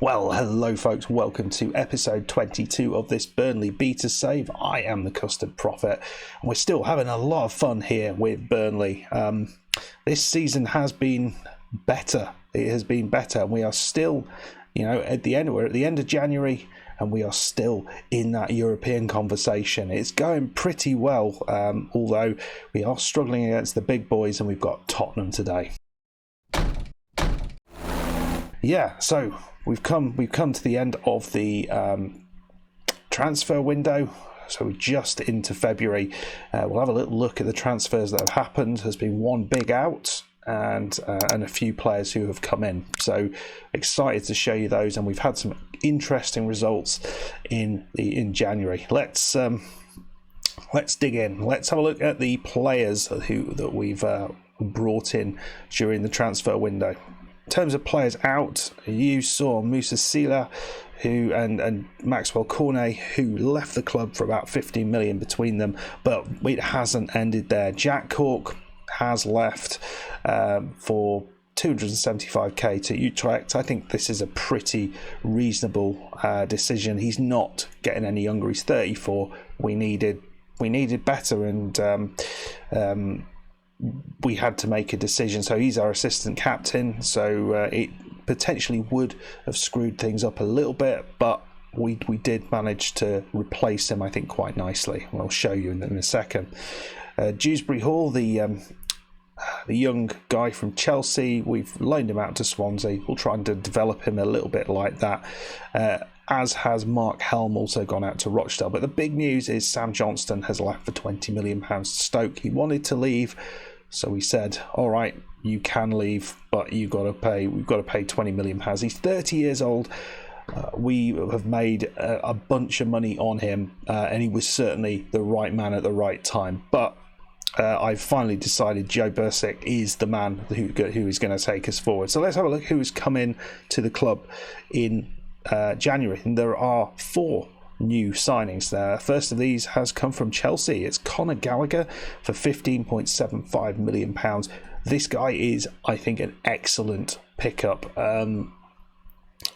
Well, hello folks, welcome to episode 22 of this Burnley beta save. I am the Custard Prophet, and we're still having a lot of fun here with Burnley. This season has been better. It has been better, and we are still, we're at the end of January, and we are still in that European conversation. It's going pretty well, although we are struggling against the big boys, and we've got Tottenham today. Yeah, so we've come to the end of the transfer window. So we're just into February. We'll have a little look at the transfers that have happened. There's been one big out and a few players who have come in. So excited to show you those, and we've had some interesting results in January. Let's dig in. Let's have a look at the players that we've brought in during the transfer window. In terms of players out, you saw Moussa Sila and Maxwell Cornet, who left the club for about 15 million between them, but it hasn't ended there. Jack Cork has left for 275k to Utrecht. I think this is a pretty reasonable decision. He's not getting any younger. He's 34. We needed better, and we had to make a decision. So he's our assistant captain, so it potentially would have screwed things up a little bit, but we did manage to replace him, I think, quite nicely. I'll show you in a second. Dewsbury Hall, the young guy from Chelsea, we've loaned him out to Swansea. We'll try and develop him a little bit like that, as has Mark Helm also gone out to Rochdale. But the big news is Sam Johnston has left for £20 million to Stoke. He wanted to leave, so we said, all right, you can leave, but we've got to pay £20 million. He's 30 years old. We have made a bunch of money on him, and he was certainly the right man at the right time. But I've finally decided Joe Bursick is the man who is going to take us forward. So let's have a look who has come in to the club in January. And there are 4 new signings there. First of these has come from Chelsea. It's Conor Gallagher for £15.75 million. This guy is, I think, an excellent pickup.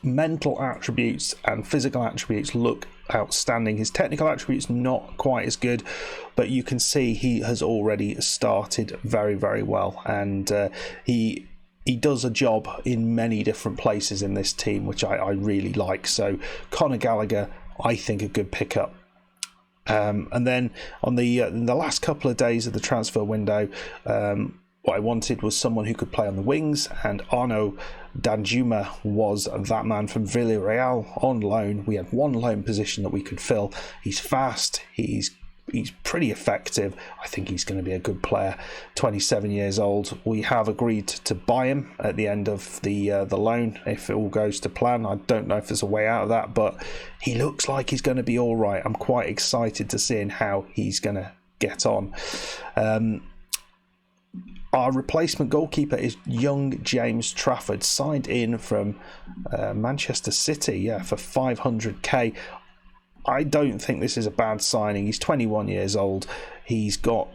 Mental attributes and physical attributes look outstanding. His technical attributes not quite as good, but you can see he has already started very, very well, and he does a job in many different places in this team, which I really like. So Conor Gallagher, I think, a good pickup. And then on the last couple of days of the transfer window, what I wanted was someone who could play on the wings, and Arnaud Danjuma was that man from Villarreal on loan. We had one loan position that we could fill. He's fast, he's pretty effective. I think he's going to be a good player. 27 years old. We have agreed to buy him at the end of the loan if it all goes to plan. I don't know if there's a way out of that, but he looks like he's going to be all right. I'm quite excited to seeing how he's going to get on. Our replacement goalkeeper is young James Trafford, signed in from Manchester City, for 500k. I don't think this is a bad signing. He's 21 years old. He's got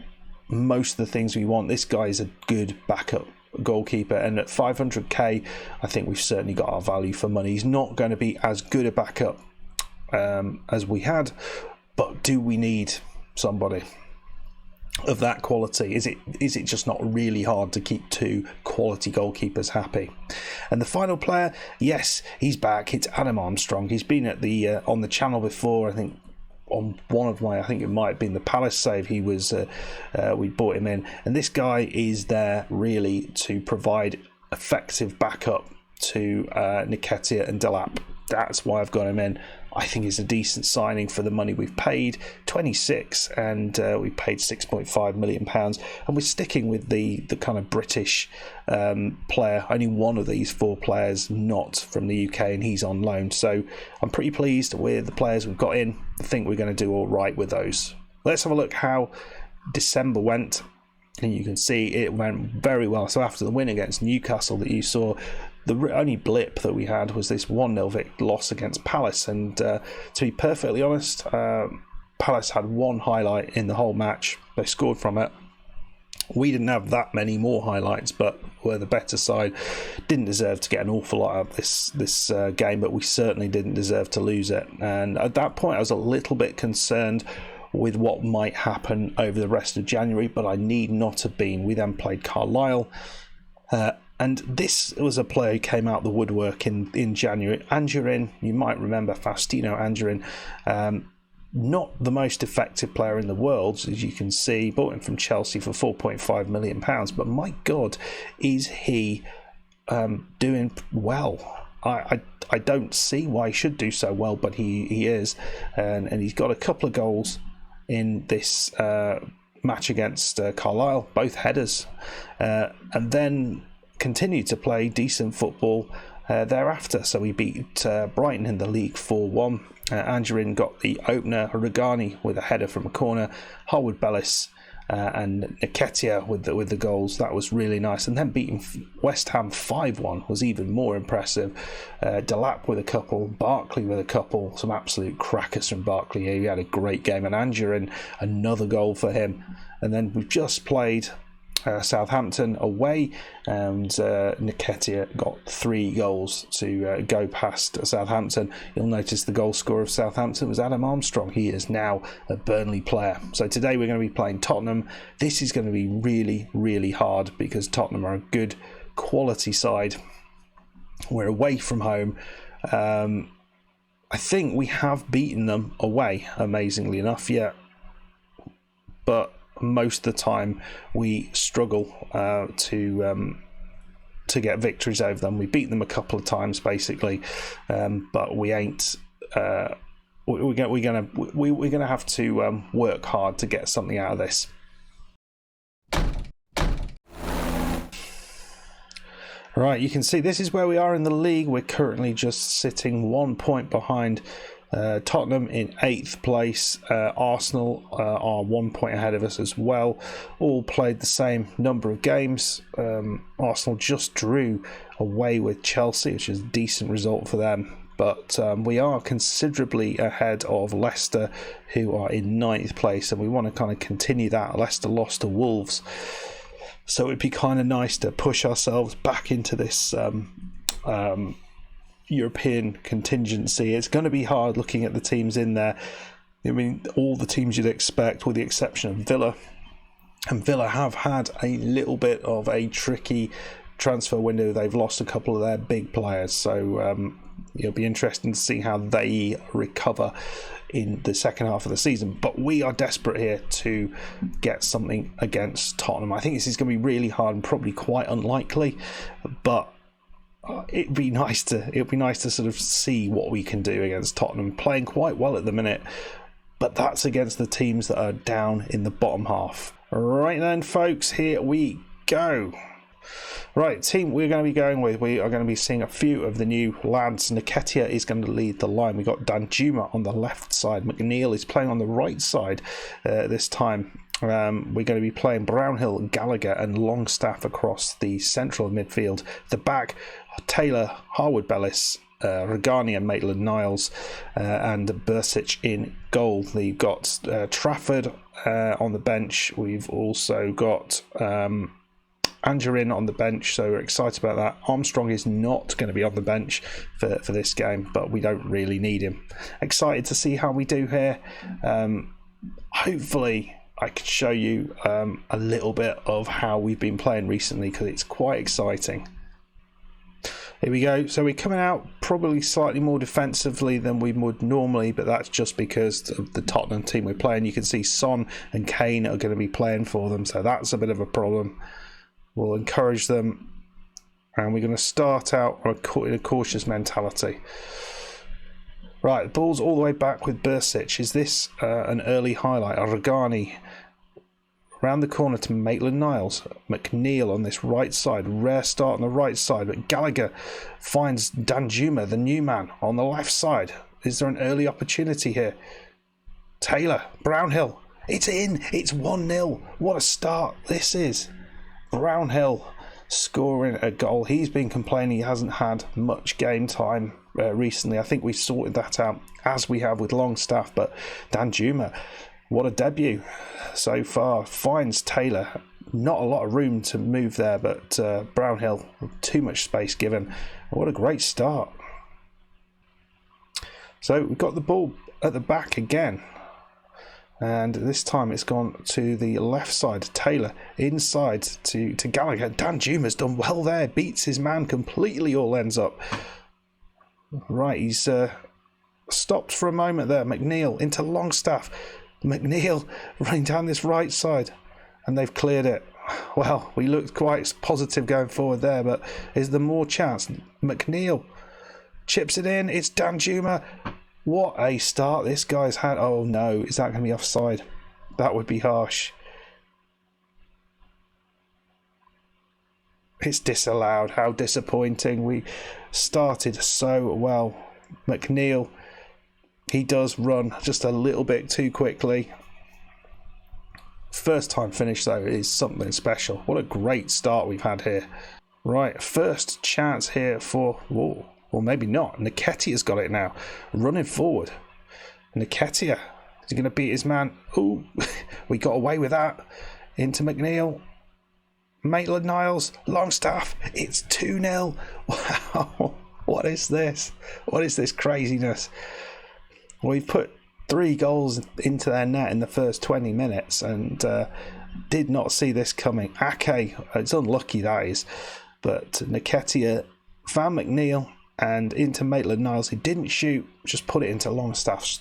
most of the things we want. This guy is a good backup goalkeeper, and at 500k, I think we've certainly got our value for money. He's not going to be as good a backup as we had, but do we need somebody of that quality? Is it just not really hard to keep 2 quality goalkeepers happy? And the final player, yes, he's back. It's Adam Armstrong. He's been at the on the channel before. I think on one of my, I think it might have been the Palace save. He was we brought him in, and this guy is there really to provide effective backup to Nketiah and Delap. That's why I've got him in. I think it's a decent signing for the money we've paid, 26, and we paid £6.5 million, and we're sticking with the kind of British player. Only one of these 4 players not from the UK, and he's on loan. So I'm pretty pleased with the players we've got in. I think we're going to do all right with those. Let's have a look how December went, and you can see it went very well. So after the win against Newcastle that you saw, the only blip that we had was this 1-0 loss against Palace, and to be perfectly honest, Palace had one highlight in the whole match. They scored from it. We didn't have that many more highlights, but were the better side. Didn't deserve to get an awful lot out of this game, but we certainly didn't deserve to lose it. And at that point, I was a little bit concerned with what might happen over the rest of January, but I need not have been. We then played Carlisle, and this was a player who came out the woodwork in January. Angerin, you might remember Faustino Angerin, not the most effective player in the world, as you can see. Bought him from Chelsea for £4.5 million, but my God, is he doing well? I don't see why he should do so well, but he is, and he's got a couple of goals in this match against Carlisle, both headers, and then continued to play decent football thereafter. So we beat Brighton in the league 4-1. Angerin got the opener, Regani with a header from a corner, Harwood-Bellis and Nketiah with the goals. That was really nice. And then beating West Ham 5-1 was even more impressive. Delap with a couple, Barkley with a couple, some absolute crackers from Barkley here. He had a great game, and Angerin, another goal for him. And then we've just played Southampton away, and Nketiah got 3 goals to go past Southampton. You'll notice the goal scorer of Southampton was Adam Armstrong. He is now a Burnley player. So today we're going to be playing Tottenham. This is going to be really, really hard because Tottenham are a good quality side. We're away from home. I think we have beaten them away, amazingly enough, yeah, but most of the time we struggle to get victories over them. We beat them a couple of times basically, but we ain't. We're gonna have to work hard to get something out of this. Right, you can see this is where we are in the league. We're currently just sitting 1 point behind Tottenham in 8th place. Arsenal are 1 point ahead of us as well. All played the same number of games. Arsenal just drew away with Chelsea, which is a decent result for them. But we are considerably ahead of Leicester, who are in 9th place, and we want to kind of continue that. Leicester lost to Wolves, so it'd be kind of nice to push ourselves back into this European contingency. It's going to be hard looking at the teams in there. I mean, all the teams you'd expect, with the exception of Villa. And Villa have had a little bit of a tricky transfer window. They've lost a couple of their big players. So it'll be interesting to see how they recover in the second half of the season. But we are desperate here to get something against Tottenham. I think this is going to be really hard and probably quite unlikely, but it'd be nice to sort of see what we can do against Tottenham. Playing quite well at the minute, but that's against the teams that are down in the bottom half. Right then, folks, here we go. Right, team we're going to be going with, we are going to be seeing a few of the new lads. Nketiah is going to lead the line. We've got Danjuma on the left side. McNeil is playing on the right side this time. We're going to be playing Brownhill, Gallagher and Longstaff across the central midfield. The back, Taylor, Harwood-Bellis, Regani and Maitland-Niles, and Bursic in goal. We've got Trafford on the bench. We've also got Angerin on the bench, so we're excited about that. Armstrong is not going to be on the bench for this game, but we don't really need him. Excited to see how we do here. Hopefully I can show you a little bit of how we've been playing recently, because it's quite exciting. Here we go. So we're coming out probably slightly more defensively than we would normally, but that's just because of the Tottenham team we're playing. You can see Son and Kane are going to be playing for them, so that's a bit of a problem. We'll encourage them, and we're going to start out in a cautious mentality. Right, the ball's all the way back with Bursic. Is this an early highlight? Regani round the corner to Maitland-Niles. McNeil on this right side. Rare start on the right side, but Gallagher finds Danjuma, the new man, on the left side. Is there an early opportunity here? Taylor, Brownhill. It's in. It's 1-0. What a start this is. Brownhill scoring a goal. He's been complaining he hasn't had much game time recently. I think we sorted that out, as we have with Longstaff, but Danjuma, what a debut so far. Finds Taylor. not a lot of room to move there, but Brownhill, too much space given. What a great start. So we've got the ball at the back again, and this time it's gone to the left side. Taylor inside to Gallagher. Danjuma's done well there, beats his man completely, all ends up. Right, he's stopped for a moment there. McNeil into Longstaff. McNeil running down this right side, and they've cleared it. Well, we looked quite positive going forward there, but is there more chance? McNeil chips it in. It's Danjuma. What a start this guy's had. Oh no, is that going to be offside? That would be harsh. It's disallowed. How disappointing. We started so well. McNeil, he does run just a little bit too quickly. First time finish though is something special. What a great start we've had here. Right, first chance here for, whoa, or maybe not. Nketiah's got it now, running forward. Nketiah, is he going to beat his man? Ooh, we got away with that. Into McNeil. Maitland-Niles, Longstaff, it's 2-0. Wow, what is this? What is this craziness? We've put 3 goals into their net in the first 20 minutes and did not see this coming. Ake, it's unlucky that is, but Nketiah found McNeil and into Maitland-Niles, who didn't shoot, just put it into Longstaff's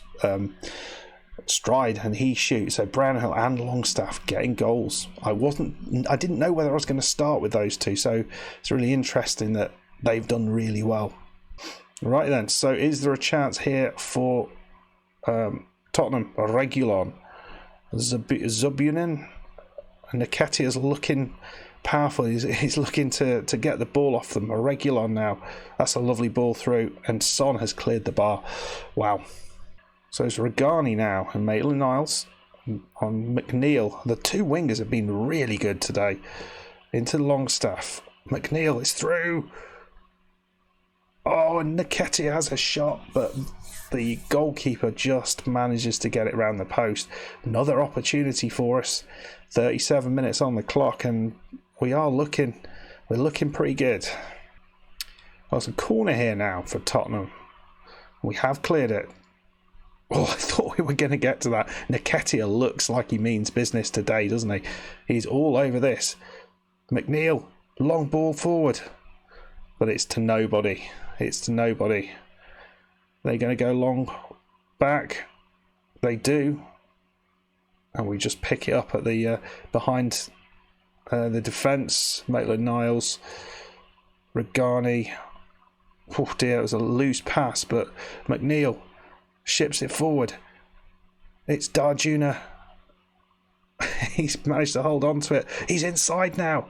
stride and he shoots. So Brownhill and Longstaff getting goals. I didn't know whether I was going to start with those two, so it's really interesting that they've done really well. Right then, so is there a chance here for Tottenham? Regulon, Zubunin, and Nketiah's looking powerful. He's looking to get the ball off them. Regulon now, that's a lovely ball through, and Son has cleared the bar. Wow. So it's Regani now and Maitland-Niles on McNeil. The 2 wingers have been really good today. Into Longstaff. McNeil is through. Oh, and Nketiah has a shot, but the goalkeeper just manages to get it round the post. Another opportunity for us. 37 minutes on the clock, and we're looking pretty good. Well, it's a corner here now for Tottenham. We have cleared it. Oh, I thought we were going to get to that. Nketiah looks like he means business today, doesn't he? He's all over this. McNeil, long ball forward. But it's to nobody. It's to nobody. They're going to go long back. They do. And we just pick it up at the behind the defence. Maitland-Niles, Regani. Oh dear, it was a loose pass, but McNeil ships it forward. It's Darjuna. He's managed to hold on to it. He's inside now.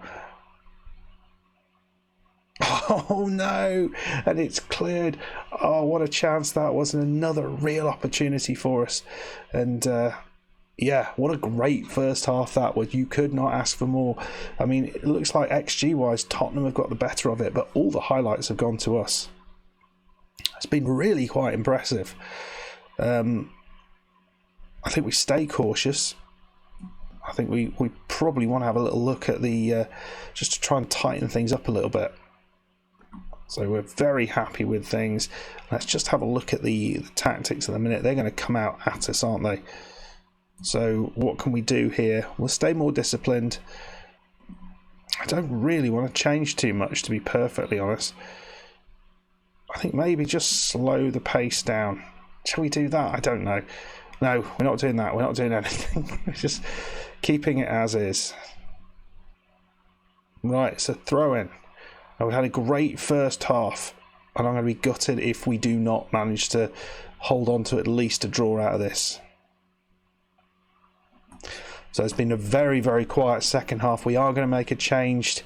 Oh no, and it's cleared. Oh, what a chance that was, and another real opportunity for us. And yeah, what a great first half that was. You could not ask for more. I mean, it looks like XG wise Tottenham have got the better of it, but all the highlights have gone to us. It's been really quite impressive. I think we stay cautious. I think we probably want to have a little look at the just to try and tighten things up a little bit. So we're very happy with things. Let's just have a look at the tactics in a minute. They're going to come out at us, aren't they? So what can we do here? We'll stay more disciplined. I don't really want to change too much, to be perfectly honest. I think maybe just slow the pace down. Shall we do that? I don't know. No, we're not doing that. We're not doing anything. We're just keeping it as is. Right, it's a throw-in. We had a great first half, and I'm going to be gutted if we do not manage to hold on to at least a draw out of this. So it's been a very, very quiet second half. We are going to make a change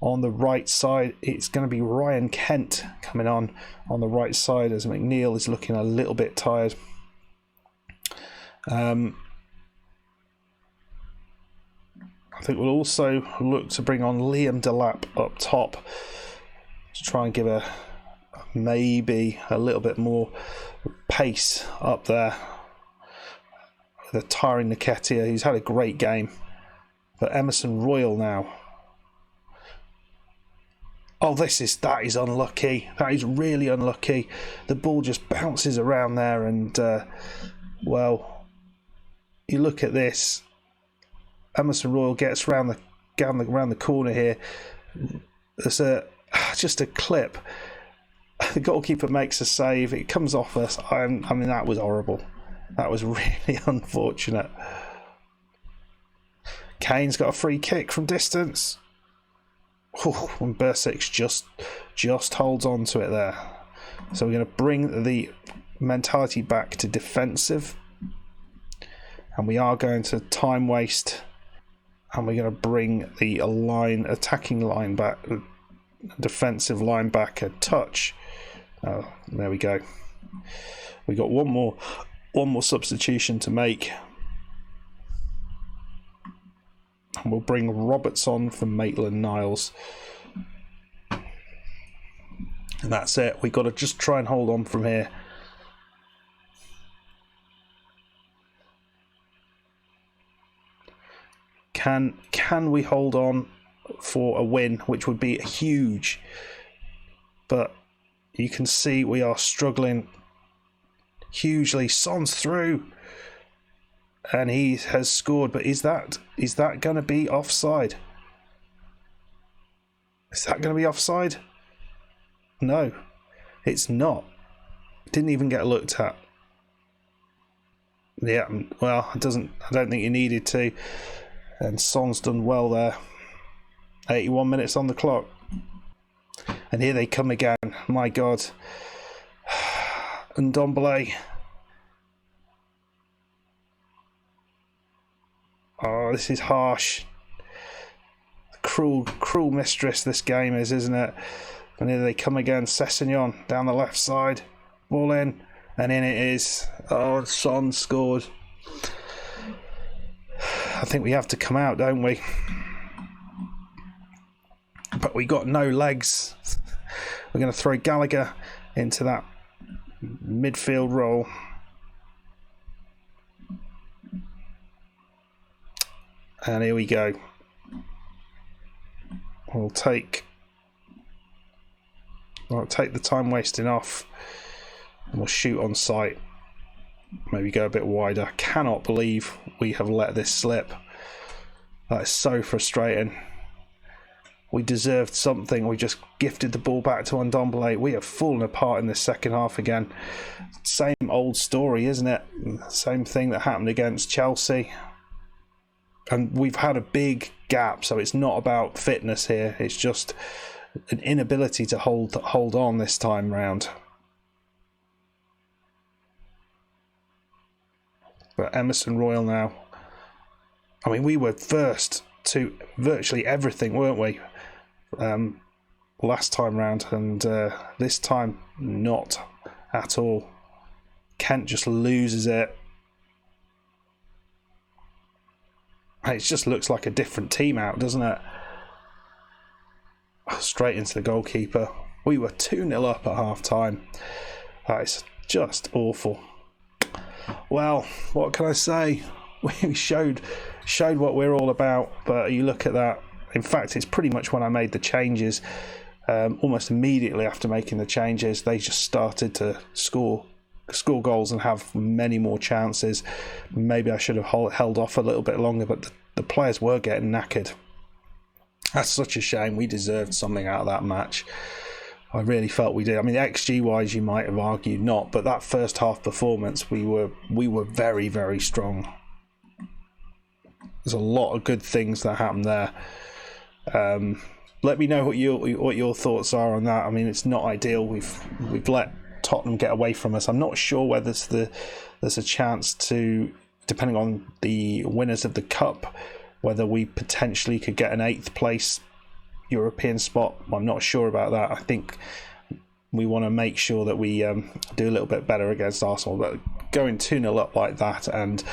on the right side. It's going to be Ryan Kent coming on the right side as McNeil is looking a little bit tired. I think we'll also look to bring on Liam Delap up top to try and give maybe a little bit more pace up there. The tiring Nketiah, who's had a great game. But Emerson Royal now. Oh, that is unlucky. That is really unlucky. The ball just bounces around there, and well, you look at this. Emerson Royal gets around the corner here. There's just a clip. The goalkeeper makes a save. It comes off us. I mean, that was horrible. That was really unfortunate. Kane's got a free kick from distance. And Bursic just holds on to it there. So we're going to bring the mentality back to defensive. And we are going to time waste. And we're going to bring the attacking line back, defensive line back a touch. Oh, there we go. We got one more substitution to make. And we'll bring Roberts on from Maitland-Niles. And that's it. We've got to just try and hold on from here. Can we hold on for a win, which would be huge? But you can see we are struggling hugely. Son's through. And he has scored, but is that going to be offside? Is that going to be offside? No, it's not. It didn't even get looked at. Yeah, well, I don't think you needed to. And Son's done well there. 81 minutes on the clock. And here they come again. My God. And Ndombele. Oh, this is harsh. Cruel mistress this game is, isn't it? And here they come again. Sessegnon down the left side. Ball in. And in it is. Oh, Son scored. I think we have to come out, don't we? But we got no legs. We're going to throw Gallagher into that midfield role. And here we go. I'll take the time wasting off, and we'll shoot on sight. Maybe go a bit wider. I cannot believe we have let this slip. That is so frustrating. We deserved something. We just gifted the ball back to Ndombele. We have fallen apart in the second half again. Same old story, isn't it? Same thing that happened against Chelsea. And we've had a big gap, so it's not about fitness here. It's just an inability to hold on this time round. But Emerson Royal now. I mean, we were first to virtually everything, weren't we? Last time round, and this time not at all. Kent just loses it. It just looks like a different team out, doesn't it? Straight into the goalkeeper. We were 2-0 up at half time. That is just awful. Well, what can I say? We showed what we're all about, but you look at that. In fact, it's pretty much when I made the changes, almost immediately after making the changes, they just started to score goals and have many more chances. Maybe I should have held off a little bit longer, but the players were getting knackered. That's such a shame. We deserved something out of that match. I really felt we did. I mean, XG wise, you might have argued not, but that first half performance, we were very, very strong. There's a lot of good things that happened there. Let me know what your thoughts are on that. I mean, it's not ideal. We've let Tottenham get away from us. I'm not sure whether there's a chance to, depending on the winners of the cup, whether we potentially could get an 8th place European spot. I'm not sure about that. I think we want to make sure that we do a little bit better against Arsenal. But going 2-0 up like that and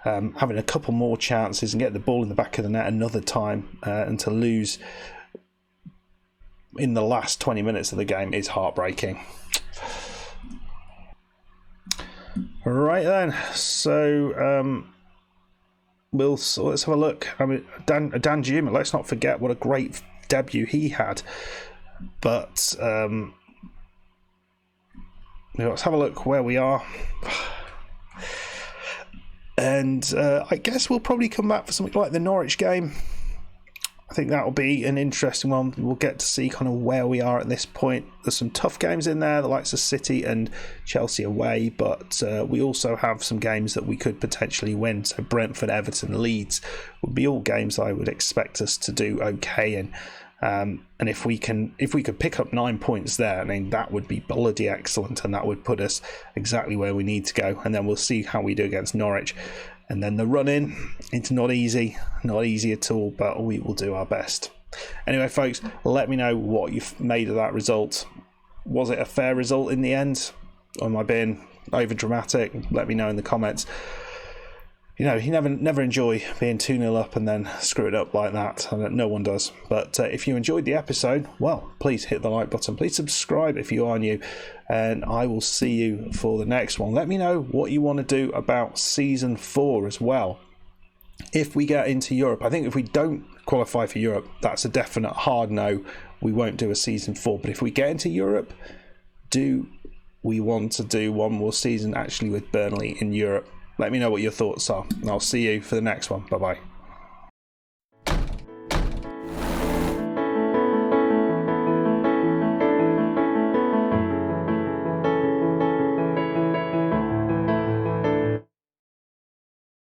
having a couple more chances and getting the ball in the back of the net another time and to lose in the last 20 minutes of the game is heartbreaking. Right then, so let's have a look. I mean, Dan Juma, let's not forget what a great debut he had. But let's have a look where we are. And I guess we'll probably come back for something like the Norwich game. I think that will be an interesting one. We'll get to see kind of where we are at this point. There's some tough games in there, the likes of City and Chelsea away, but we also have some games that we could potentially win. So Brentford, Everton, Leeds would be all games I would expect us to do okay in. And if we could pick up 9 points there, I mean, that would be bloody excellent, and that would put us exactly where we need to go. And then we'll see how we do against Norwich. And then the run in, it's not easy at all, but we will do our best. Anyway, folks, let me know what you've made of that result. Was it a fair result in the end? Or am I being over dramatic? Let me know in the comments. You know, you never enjoy being 2-0 up and then screw it up like that. No one does. But if you enjoyed the episode, well, please hit the like button. Please subscribe if you are new. And I will see you for the next one. Let me know what you want to do about Season 4 as well. If we get into Europe, I think if we don't qualify for Europe, that's a definite hard no. We won't do a Season 4. But if we get into Europe, do we want to do one more season actually with Burnley in Europe? Let me know what your thoughts are, and I'll see you for the next one. Bye-bye.